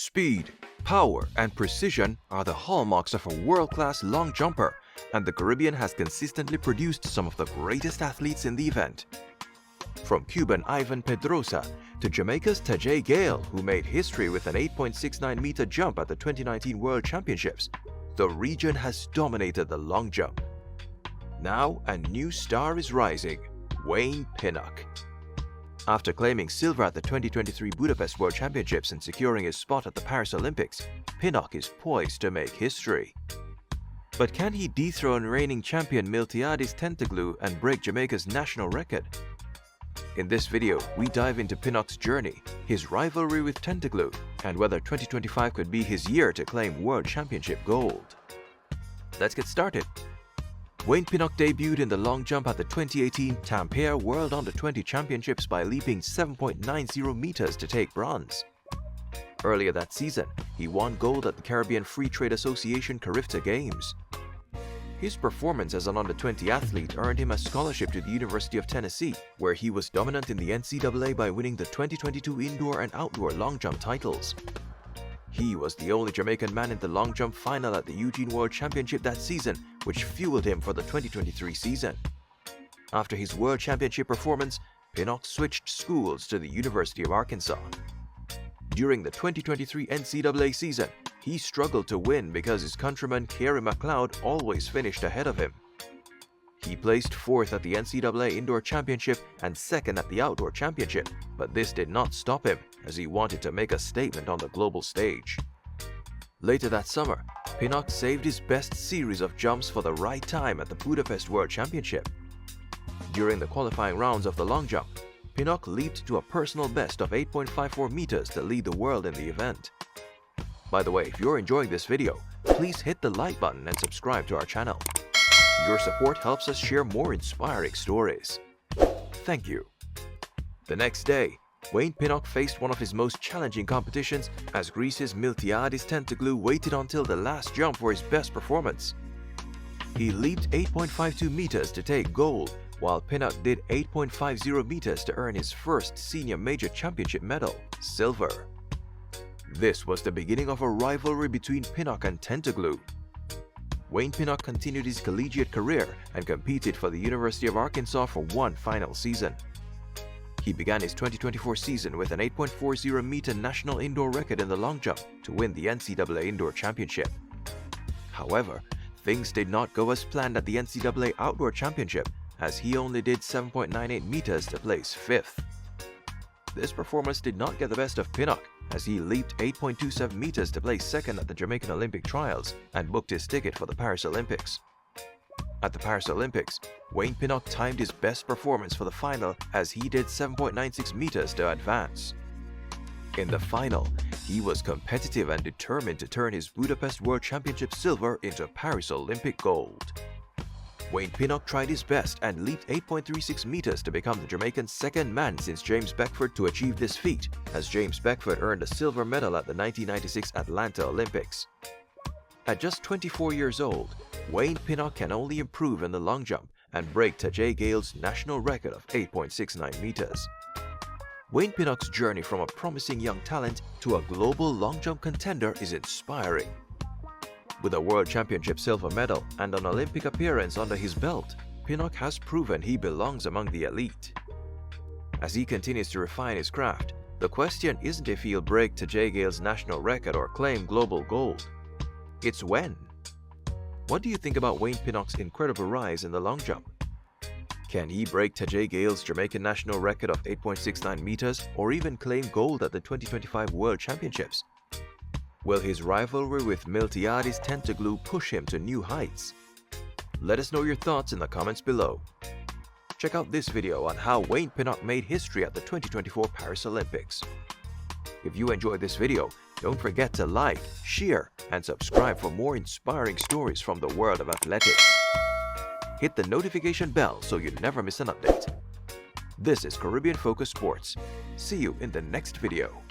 Speed, power, and precision are the hallmarks of a world-class long jumper, and the Caribbean has consistently produced some of the greatest athletes in the event. From Cuban Iván Pedroso to Jamaica's Tajay Gayle, who made history with an 8.69-meter jump at the 2019 World Championships, the region has dominated the long jump. Now a new star is rising, Iván Pinnock. After claiming silver at the 2023 Budapest World Championships and securing his spot at the Paris Olympics, Pinnock is poised to make history. But can he dethrone reigning champion Miltiadis Tentoglou and break Jamaica's national record? In this video, we dive into Pinnock's journey, his rivalry with Tentoglou, and whether 2025 could be his year to claim World Championship gold. Let's get started. Iván Pinnock debuted in the long jump at the 2018 Tampere World Under-20 Championships by leaping 7.90 meters to take bronze. Earlier that season, he won gold at the Caribbean Free Trade Association Carifta Games. His performance as an under-20 athlete earned him a scholarship to the University of Tennessee, where he was dominant in the NCAA by winning the 2022 indoor and outdoor long jump titles. He was the only Jamaican man in the long jump final at the Eugene World Championship that season, which fueled him for the 2023 season. After his World Championship performance, Pinnock switched schools to the University of Arkansas. During the 2023 NCAA season, he struggled to win because his countryman Carey McLeod always finished ahead of him. He placed 4th at the NCAA Indoor Championship and 2nd at the Outdoor Championship, but this did not stop him as he wanted to make a statement on the global stage. Later that summer, Pinnock saved his best series of jumps for the right time at the Budapest World Championship. During the qualifying rounds of the long jump, Pinnock leaped to a personal best of 8.54 meters to lead the world in the event. By the way, if you're enjoying this video, please hit the like button and subscribe to our channel. Your support helps us share more inspiring stories. Thank you. The next day, Iván Pinnock faced one of his most challenging competitions as Greece's Miltiadis Tentoglou waited until the last jump for his best performance. He leaped 8.52 meters to take gold, while Pinnock did 8.50 meters to earn his first senior major championship medal, silver. This was the beginning of a rivalry between Pinnock and Tentoglou. Iván Pinnock continued his collegiate career and competed for the University of Arkansas for one final season. He began his 2024 season with an 8.40 meter national indoor record in the long jump to win the NCAA Indoor Championship. However, things did not go as planned at the NCAA Outdoor Championship, as he only did 7.98 meters to place 5th. This performance did not get the best of Pinnock, as he leaped 8.27 meters to place 2nd at the Jamaican Olympic Trials and booked his ticket for the Paris Olympics. At the Paris Olympics, Iván Pinnock timed his best performance for the final as he did 7.96 meters to advance. In the final, he was competitive and determined to turn his Budapest World Championship silver into Paris Olympic gold. Iván Pinnock tried his best and leaped 8.36 meters to become the Jamaican's second man since James Beckford to achieve this feat, as James Beckford earned a silver medal at the 1996 Atlanta Olympics. At just 24 years old, Iván Pinnock can only improve in the long jump and break Tajay Gayle's national record of 8.69 meters. Iván Pinnock's journey from a promising young talent to a global long jump contender is inspiring. With a World Championship silver medal and an Olympic appearance under his belt, Pinnock has proven he belongs among the elite. As he continues to refine his craft, the question isn't if he'll break Tajay Gayle's national record or claim global gold. It's when. What do you think about Iván Pinnock's incredible rise in the long jump? Can he break Tajay Gayle's Jamaican national record of 8.69 meters or even claim gold at the 2025 World Championships? Will his rivalry with Miltiadis Tentoglou push him to new heights? Let us know your thoughts in the comments below. Check out this video on how Iván Pinnock made history at the 2024 Paris Olympics. If you enjoyed this video, don't forget to like, share, and subscribe for more inspiring stories from the world of athletics. Hit the notification bell so you never miss an update. This is Caribbean Focus Sports. See you in the next video.